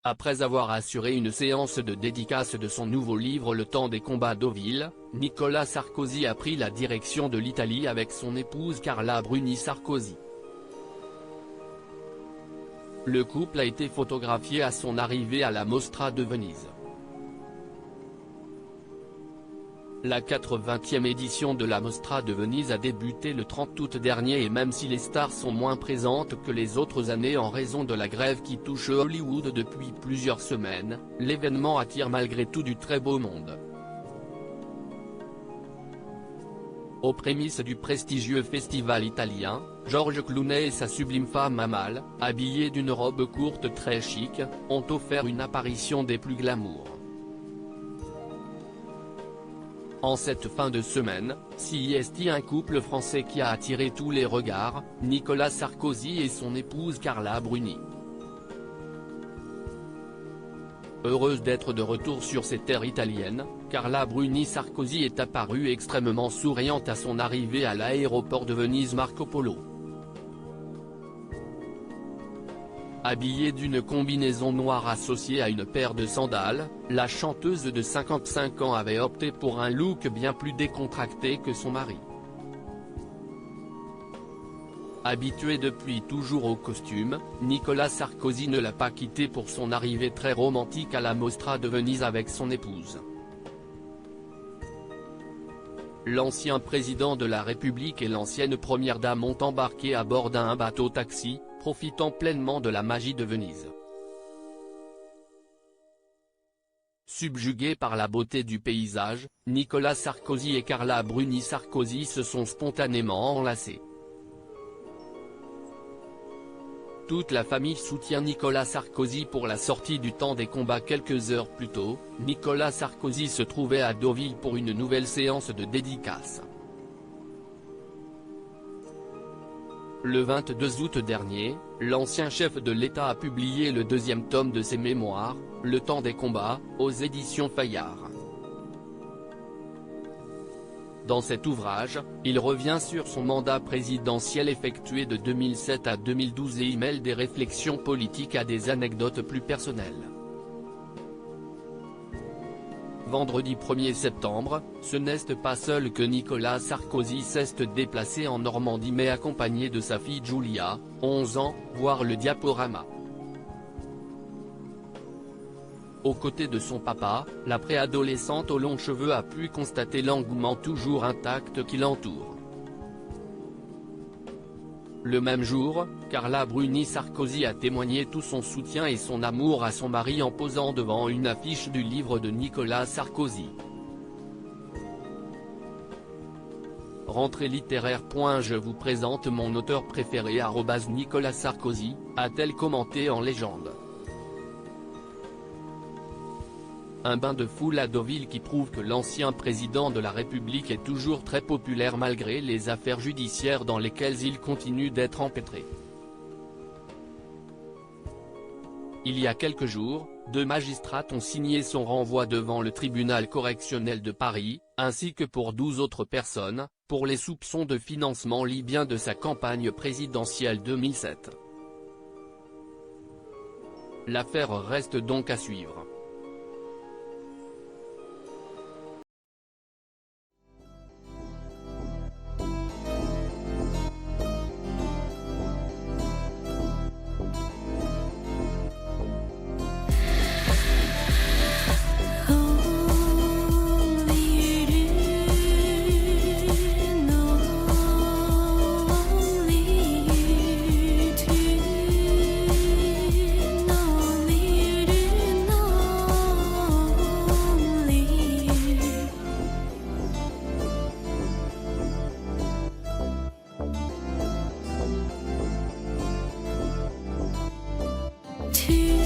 Après avoir assuré une séance de dédicace de son nouveau livre Le temps des combats à Deauville, Nicolas Sarkozy a pris la direction de l'Italie avec son épouse Carla Bruni Sarkozy. Le couple a été photographié à son arrivée à la Mostra de Venise. La 80e édition de la Mostra de Venise a débuté le 30 août dernier et même si les stars sont moins présentes que les autres années en raison de la grève qui touche Hollywood depuis plusieurs semaines, l'événement attire malgré tout du très beau monde. Aux prémices du prestigieux festival italien, George Clooney et sa sublime femme Amal, habillés d'une robe courte très chic, ont offert une apparition des plus glamour. En cette fin de semaine, c'est un couple français qui a attiré tous les regards, Nicolas Sarkozy et son épouse Carla Bruni. Heureuse d'être de retour sur ses terres italiennes, Carla Bruni Sarkozy est apparue extrêmement souriante à son arrivée à l'aéroport de Venise Marco Polo. Habillée d'une combinaison noire associée à une paire de sandales, la chanteuse de 55 ans avait opté pour un look bien plus décontracté que son mari. Habitué depuis toujours au costume, Nicolas Sarkozy ne l'a pas quitté pour son arrivée très romantique à la Mostra de Venise avec son épouse. L'ancien président de la République et l'ancienne première dame ont embarqué à bord d'un bateau-taxi, profitant pleinement de la magie de Venise. Subjugués par la beauté du paysage, Nicolas Sarkozy et Carla Bruni Sarkozy se sont spontanément enlacés. Toute la famille soutient Nicolas Sarkozy pour la sortie du temps des combats. Quelques heures plus tôt, Nicolas Sarkozy se trouvait à Deauville pour une nouvelle séance de dédicace. Le 22 août dernier, l'ancien chef de l'État a publié le deuxième tome de ses mémoires, Le temps des combats, aux éditions Fayard. Dans cet ouvrage, il revient sur son mandat présidentiel effectué de 2007 à 2012 et y mêle des réflexions politiques à des anecdotes plus personnelles. Vendredi 1er septembre, ce n'est pas seul que Nicolas Sarkozy s'est déplacé en Normandie mais accompagné de sa fille Giulia, 11 ans, voir le diaporama. Aux côtés de son papa, la préadolescente aux longs cheveux a pu constater l'engouement toujours intact qui l'entoure. Le même jour, Carla Bruni Sarkozy a témoigné tout son soutien et son amour à son mari en posant devant une affiche du livre de Nicolas Sarkozy. Rentrée littéraire. Je vous présente mon auteur préféré @Nicolas Sarkozy, a-t-elle commenté en légende. Un bain de foule à Deauville qui prouve que l'ancien président de la République est toujours très populaire malgré les affaires judiciaires dans lesquelles il continue d'être empêtré. Il y a quelques jours, 2 magistrats ont signé son renvoi devant le tribunal correctionnel de Paris, ainsi que pour 12 autres personnes, pour les soupçons de financement libyen de sa campagne présidentielle 2007. L'affaire reste donc à suivre. To